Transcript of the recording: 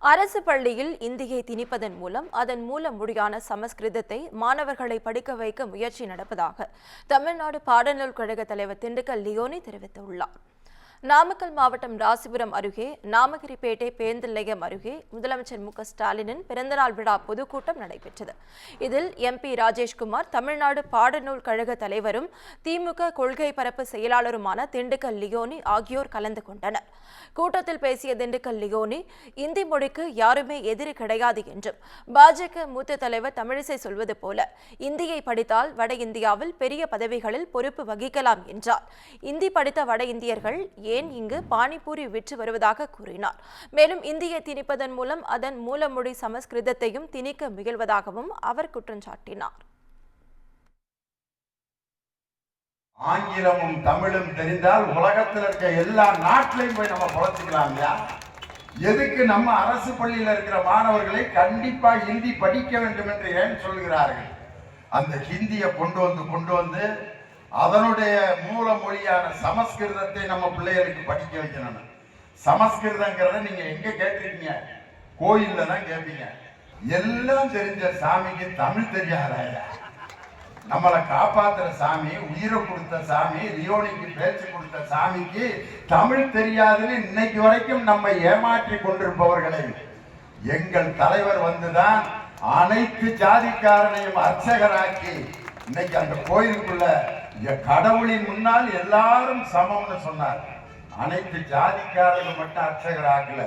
அரசு பள்ளியில் இந்தியை திணிப்பதன் மூலம் அதன் மூல மொழியான சமஸ்கிருதத்தை மாணவர்களை படிக்க வைக்க முயற்சி நடப்பதாக தமிழ்நாடு பாடநூல் கழக தலைவர் திண்டுக்கல் லியோனி தெரிவித்துள்ளார். நாமக்கல் மாவட்டம் ராசிபுரம் அருகே நாமகிரிப்பேட்டை பேருந்து நிலையம் அருகே முதலமைச்சர் மு.க.ஸ்டாலினின் பிறந்தநாள் விழா பொதுக்கூட்டம் நடைபெற்றது. இதில் எம்பி ராஜேஷ்குமார், தமிழ்நாடு பாடநூல் கழக தலைவரும் திமுக கொள்கை பரப்பு செயலாளருமான திண்டுக்கல் லியோனி ஆகியோர் கலந்து கொண்டனர். கூட்டத்தில் பேசிய திண்டுக்கல் லியோனி, இந்தி மொழிக்கு யாருமே எதிரி கிடையாது என்றும், பாஜக மூத்த தலைவர் தமிழிசை சொல்வது போல இந்தியை படித்தால் வட இந்தியாவில் பெரிய பதவிகளில் பொறுப்பு வகிக்கலாம் என்றார். இந்தி படித்த வட இந்தியர்கள் ஏன் இங்கு பானிபூரி விற்று வருவதாக கூறினார். மேலும் இந்தியை திணிப்பதன் மூலம் அதன் மூலமொழி சமஸ்கிருதத்தையும் திணிக்க முயல்வதாகவும் அவர் குற்றம் சாட்டினார். ஆங்கிலமும் தமிழும் தெரிந்தால் உலகத்தில் இருக்க எல்லா நாட்டிலையும் போய் நம்ம பொழைச்சிக்கலாம். எதுக்கு நம்ம அரசு பள்ளியில் இருக்கிற மாணவர்களை கண்டிப்பா ஹிந்தி படிக்க வேண்டும் என்று ஏன் சொல்கிறார்கள்? அந்த ஹிந்தியை கொண்டு வந்து அதனுடைய மூல மொழியான சமஸ்கிருதத்தை நம்ம பிள்ளைகளுக்கு படிக்க வைக்கணும். சமஸ்கிருதங்கிறத நீங்க எங்க கேட்டிருக்கீங்க? கோயில்ல தான் கேட்பீங்க. எல்லாம் தெரிஞ்ச சாமிக்கு தமிழ் தெரியாத, நம்மளை காப்பாத்துற சாமி, உயிரை கொடுத்த சாமி, லியோனிக்கு பேச்சு கொடுத்த சாமிக்கு தமிழ் தெரியாதுன்னு இன்னைக்கு வரைக்கும் நம்ம ஏமாற்றி கொண்டிருப்பவர்களை எங்கள் தலைவர் வந்துதான் அனைத்து ஜாதிக்காரனையும் அர்ச்சகராக்கி இன்னைக்கு அந்த கோயிலுக்குள்ள கடவுளின் முன்னால் எல்லாரும் சமம்னு சொன்னார். அனைத்து ஜாதிக்காரர்கள் மட்டும் அர்ச்சகராக்கல.